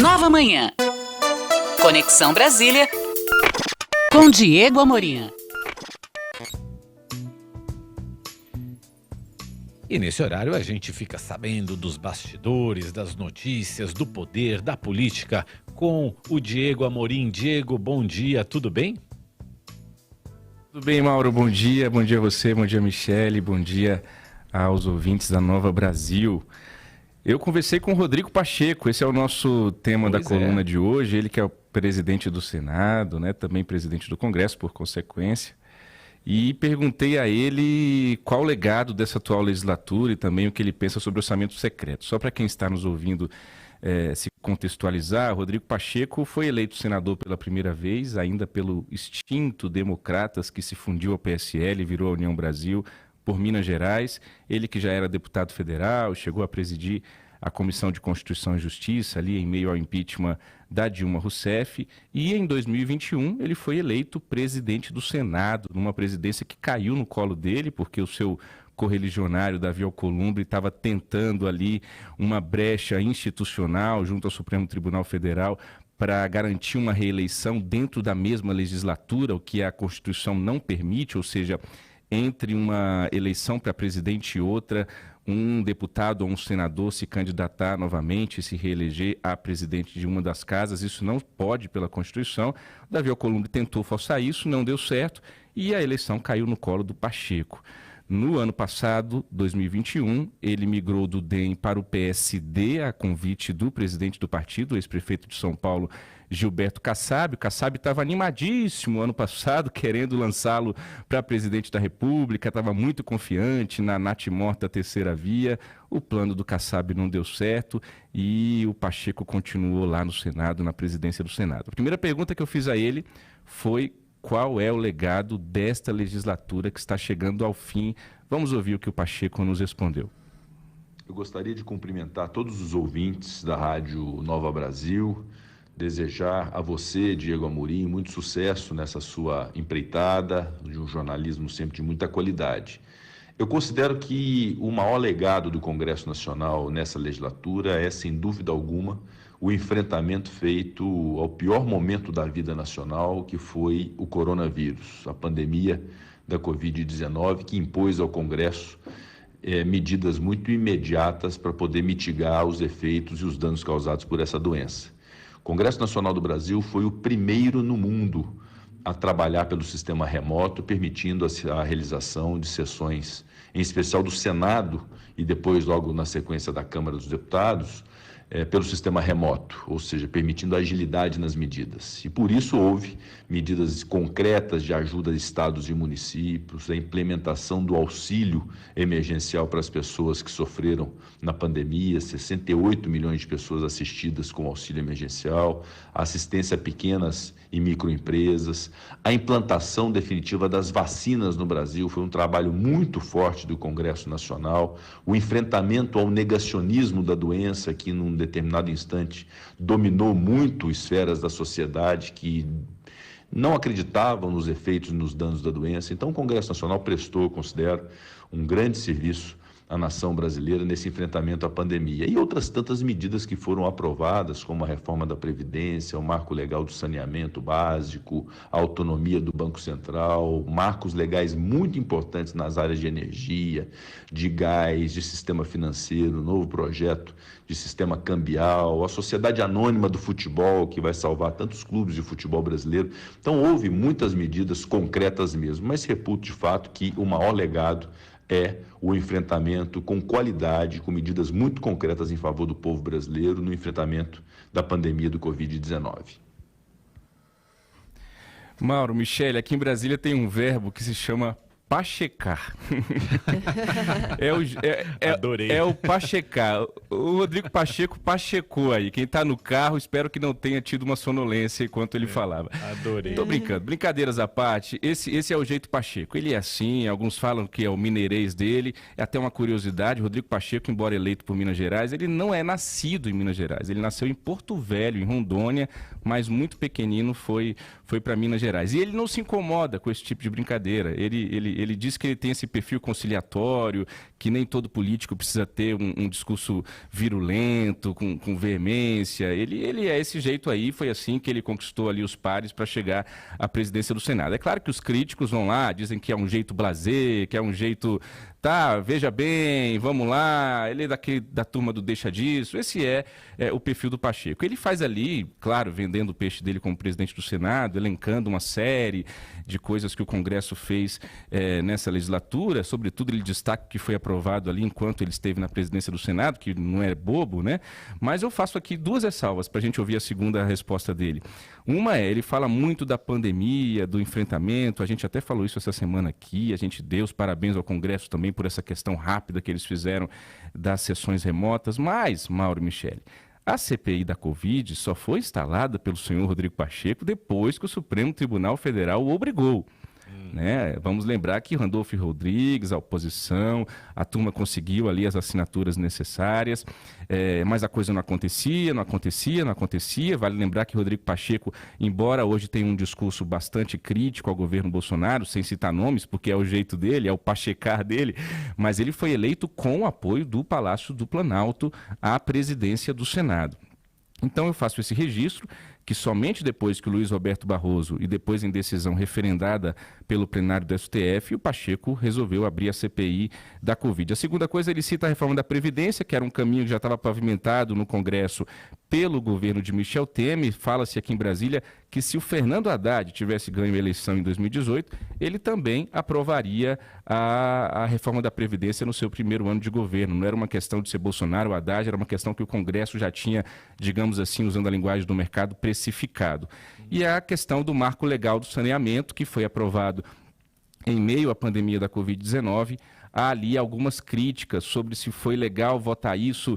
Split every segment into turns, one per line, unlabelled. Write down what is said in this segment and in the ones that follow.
Nova Manhã. Conexão Brasília com Diego Amorim.
E nesse horário a gente fica sabendo dos bastidores, das notícias, do poder, da política com o Diego Amorim. Diego, bom dia, tudo bem?
Tudo bem, Mauro, bom dia a você, bom dia, Michele, bom dia aos ouvintes da Nova Brasil. Eu conversei com o Rodrigo Pacheco, esse é o nosso tema da coluna de hoje, ele que é o presidente do Senado, né, também presidente do Congresso, por consequência. E perguntei a ele qual o legado dessa atual legislatura e também o que ele pensa sobre orçamento secreto. Só para quem está nos ouvindo se contextualizar, Rodrigo Pacheco foi eleito senador pela primeira vez, ainda pelo extinto Democratas, que se fundiu ao PSL e virou a União Brasil, por Minas Gerais. Ele que já era deputado federal, chegou a presidir a Comissão de Constituição e Justiça, ali em meio ao impeachment da Dilma Rousseff, e em 2021 ele foi eleito presidente do Senado, numa presidência que caiu no colo dele, porque o seu correligionário Davi Alcolumbre estava tentando ali uma brecha institucional junto ao Supremo Tribunal Federal para garantir uma reeleição dentro da mesma legislatura, o que a Constituição não permite, ou seja, entre uma eleição para presidente e outra, um deputado ou um senador se candidatar novamente, se reeleger a presidente de uma das casas, isso não pode pela Constituição. Davi Alcolumbre tentou forçar isso, não deu certo e a eleição caiu no colo do Pacheco. No ano passado, 2021, ele migrou do DEM para o PSD, a convite do presidente do partido, o ex-prefeito de São Paulo, Gilberto Kassab. O Kassab estava animadíssimo ano passado, querendo lançá-lo para presidente da República, estava muito confiante na natimorta terceira via. O plano do Kassab não deu certo e o Pacheco continuou lá no Senado, na presidência do Senado. A primeira pergunta que eu fiz a ele foi: qual é o legado desta legislatura que está chegando ao fim? Vamos ouvir o que o Pacheco nos respondeu.
Eu gostaria de cumprimentar todos os ouvintes da Rádio Nova Brasil, desejar a você, Diego Amorim, muito sucesso nessa sua empreitada, de um jornalismo sempre de muita qualidade. Eu considero que o maior legado do Congresso Nacional nessa legislatura é, sem dúvida alguma, o enfrentamento feito ao pior momento da vida nacional, que foi o coronavírus, a pandemia da Covid-19, que impôs ao Congresso medidas muito imediatas para poder mitigar os efeitos e os danos causados por essa doença. O Congresso Nacional do Brasil foi o primeiro no mundo a trabalhar pelo sistema remoto, permitindo a realização de sessões, em especial do Senado e depois, logo na sequência, da Câmara dos Deputados, pelo sistema remoto, ou seja, permitindo agilidade nas medidas. E por isso houve medidas concretas de ajuda a estados e municípios, a implementação do auxílio emergencial para as pessoas que sofreram na pandemia, 68 milhões de pessoas assistidas com auxílio emergencial, assistência a pequenas e microempresas, a implantação definitiva das vacinas no Brasil, foi um trabalho muito forte do Congresso Nacional, o enfrentamento ao negacionismo da doença, que num determinado instante dominou muito esferas da sociedade que não acreditavam nos efeitos e nos danos da doença. Então o Congresso Nacional prestou, eu considero, um grande serviço à nação brasileira nesse enfrentamento à pandemia. E outras tantas medidas que foram aprovadas, como a reforma da Previdência, o marco legal do saneamento básico, a autonomia do Banco Central, marcos legais muito importantes nas áreas de energia, de gás, de sistema financeiro, novo projeto de sistema cambial, a sociedade anônima do futebol, que vai salvar tantos clubes de futebol brasileiro. Então houve muitas medidas concretas mesmo, mas reputo de fato que o maior legado é o enfrentamento com qualidade, com medidas muito concretas em favor do povo brasileiro no enfrentamento da pandemia do Covid-19.
Mauro, Michele, aqui em Brasília tem um verbo que se chama pachecar.
Adorei.
É o pachecar. O Rodrigo Pacheco pachecou aí. Quem está no carro, espero que não tenha tido uma sonolência enquanto ele falava.
Adorei.
Tô brincando. Brincadeiras à parte, esse é o jeito Pacheco. Ele é assim, alguns falam que é o mineirês dele. É até uma curiosidade, Rodrigo Pacheco, embora eleito por Minas Gerais, ele não é nascido em Minas Gerais. Ele nasceu em Porto Velho, em Rondônia, mas muito pequenino foi para Minas Gerais. E ele não se incomoda com esse tipo de brincadeira. Ele diz que ele tem esse perfil conciliatório, que nem todo político precisa ter um discurso virulento, com veemência. Ele é esse jeito aí, foi assim que ele conquistou ali os pares para chegar à presidência do Senado. É claro que os críticos vão lá, dizem que é um jeito blasé, que é um jeito... Tá, veja bem, vamos lá, ele é da turma do deixa disso. Esse é o perfil do Pacheco. Ele faz ali, claro, vendendo o peixe dele como presidente do Senado, elencando uma série de coisas que o Congresso fez nessa legislatura. Sobretudo, ele destaca que foi aprovado ali enquanto ele esteve na presidência do Senado, que não é bobo, né? Mas eu faço aqui duas ressalvas para a gente ouvir a segunda resposta dele. Uma ele fala muito da pandemia, do enfrentamento, a gente até falou isso essa semana aqui, a gente deu os parabéns ao Congresso também por essa questão rápida que eles fizeram das sessões remotas, mas, Mauro e Michele, a CPI da Covid só foi instalada pelo senhor Rodrigo Pacheco depois que o Supremo Tribunal Federal o obrigou. Né? Vamos lembrar que Randolfo Rodrigues, a oposição, a turma conseguiu ali as assinaturas necessárias, mas a coisa não acontecia. Vale lembrar que Rodrigo Pacheco, embora hoje tenha um discurso bastante crítico ao governo Bolsonaro, sem citar nomes, porque é o jeito dele, é o pachecar dele, mas ele foi eleito com o apoio do Palácio do Planalto à presidência do Senado. Então eu faço esse registro, que somente depois que o Luiz Roberto Barroso e depois em decisão referendada pelo plenário do STF, o Pacheco resolveu abrir a CPI da Covid. A segunda coisa, ele cita a reforma da Previdência, que era um caminho que já estava pavimentado no Congresso pelo governo de Michel Temer. Fala-se aqui em Brasília que se o Fernando Haddad tivesse ganho a eleição em 2018, ele também aprovaria a reforma da Previdência no seu primeiro ano de governo. Não era uma questão de ser Bolsonaro ou Haddad, era uma questão que o Congresso já tinha, digamos assim, usando a linguagem do mercado, precificado. E a questão do marco legal do saneamento, que foi aprovado em meio à pandemia da Covid-19, há ali algumas críticas sobre se foi legal votar isso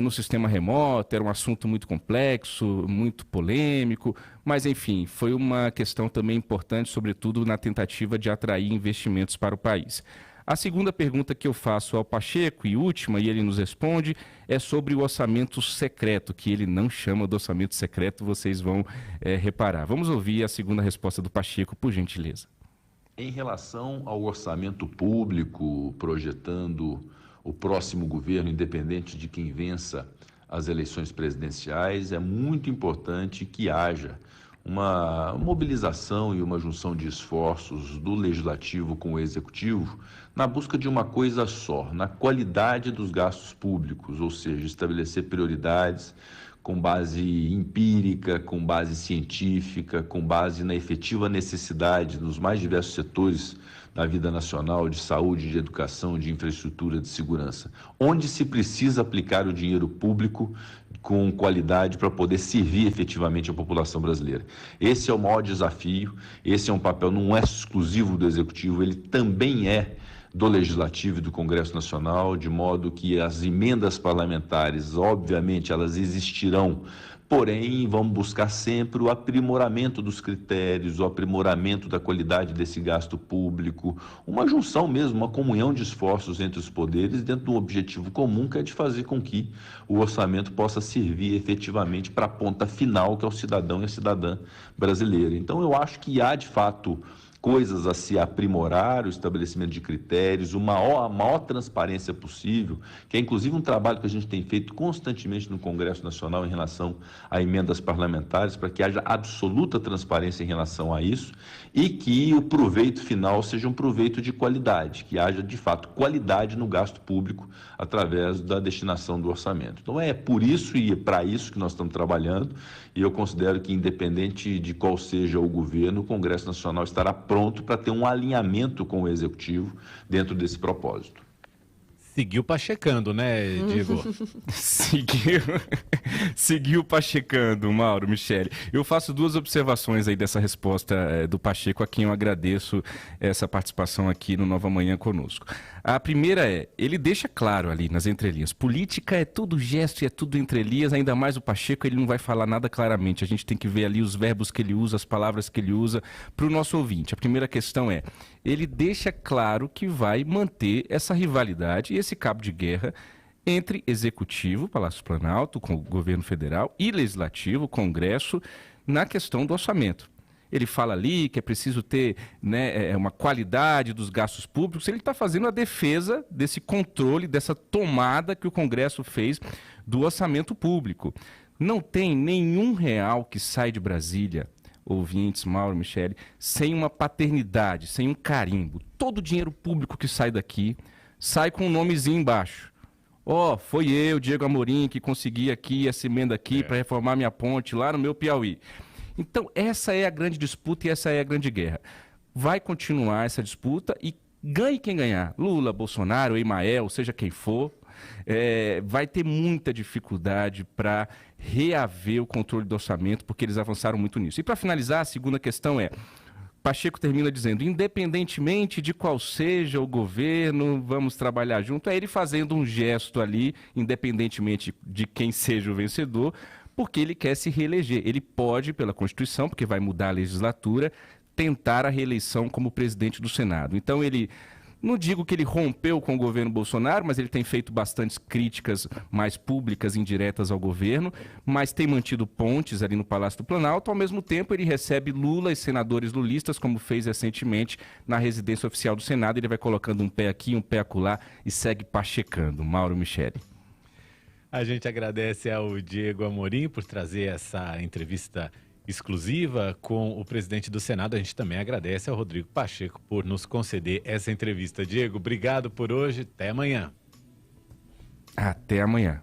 no sistema remoto, era um assunto muito complexo, muito polêmico, mas enfim, foi uma questão também importante, sobretudo na tentativa de atrair investimentos para o país. A segunda pergunta que eu faço ao Pacheco, e última, e ele nos responde, é sobre o orçamento secreto, que ele não chama de orçamento secreto, vocês vão reparar. Vamos ouvir a segunda resposta do Pacheco, por gentileza.
Em relação ao orçamento público, projetando o próximo governo, independente de quem vença as eleições presidenciais, é muito importante que haja uma mobilização e uma junção de esforços do Legislativo com o Executivo na busca de uma coisa só, na qualidade dos gastos públicos, ou seja, estabelecer prioridades com base empírica, com base científica, com base na efetiva necessidade nos mais diversos setores da vida nacional, de saúde, de educação, de infraestrutura, de segurança, onde se precisa aplicar o dinheiro público com qualidade para poder servir efetivamente a população brasileira. Esse é o maior desafio, esse é um papel, não é exclusivo do Executivo, ele também é do Legislativo e do Congresso Nacional, de modo que as emendas parlamentares, obviamente, elas existirão, porém, vamos buscar sempre o aprimoramento dos critérios, o aprimoramento da qualidade desse gasto público, uma junção mesmo, uma comunhão de esforços entre os poderes dentro de um objetivo comum, que é de fazer com que o orçamento possa servir efetivamente para a ponta final, que é o cidadão e a cidadã brasileira. Então, eu acho que há, de fato, coisas a se aprimorar, o estabelecimento de critérios, a maior transparência possível, que é inclusive um trabalho que a gente tem feito constantemente no Congresso Nacional em relação a emendas parlamentares, para que haja absoluta transparência em relação a isso e que o proveito final seja um proveito de qualidade, que haja de fato qualidade no gasto público através da destinação do orçamento. Então é por isso e é para isso que nós estamos trabalhando, e eu considero que, independente de qual seja o governo, o Congresso Nacional estará pronto para ter um alinhamento com o Executivo dentro desse propósito.
Seguiu pachecando, né, Diego?
Seguiu pachecando, Mauro, Michele. Eu faço duas observações aí dessa resposta do Pacheco, a quem eu agradeço essa participação aqui no Nova Manhã conosco. A primeira ele deixa claro ali nas entrelinhas, política é tudo gesto e é tudo entrelinhas, ainda mais o Pacheco, ele não vai falar nada claramente, a gente tem que ver ali os verbos que ele usa, as palavras que ele usa para o nosso ouvinte. A primeira questão ele deixa claro que vai manter essa rivalidade e esse cabo de guerra entre Executivo, Palácio Planalto, com o governo federal, e Legislativo, Congresso, na questão do orçamento. ele fala ali que é preciso ter, né, uma qualidade dos gastos públicos. Ele está fazendo a defesa desse controle, dessa tomada que o Congresso fez do orçamento público. Não tem nenhum real que sai de Brasília, ouvintes, Mauro, Michele, sem uma paternidade, sem um carimbo. Todo o dinheiro público que sai daqui sai com um nomezinho embaixo. Foi eu, Diego Amorim, que consegui aqui essa emenda aqui para reformar minha ponte lá no meu Piauí. Então, essa é a grande disputa e essa é a grande guerra. Vai continuar essa disputa e ganhe quem ganhar. Lula, Bolsonaro, Emael, seja quem for, vai ter muita dificuldade para reaver o controle do orçamento, porque eles avançaram muito nisso. E para finalizar, a segunda questão Pacheco termina dizendo, independentemente de qual seja o governo, vamos trabalhar junto. É ele fazendo um gesto ali, independentemente de quem seja o vencedor, porque ele quer se reeleger. Ele pode, pela Constituição, porque vai mudar a legislatura, tentar a reeleição como presidente do Senado. Então ele, não digo que ele rompeu com o governo Bolsonaro, mas ele tem feito bastantes críticas mais públicas, indiretas ao governo, mas tem mantido pontes ali no Palácio do Planalto. Ao mesmo tempo, ele recebe Lula e senadores lulistas, como fez recentemente na residência oficial do Senado. Ele vai colocando um pé aqui, um pé acolá e segue pachecando. Mauro, Michele.
A gente agradece ao Diego Amorim por trazer essa entrevista exclusiva com o presidente do Senado. A gente também agradece ao Rodrigo Pacheco por nos conceder essa entrevista. Diego, obrigado por hoje. Até amanhã.
Até amanhã.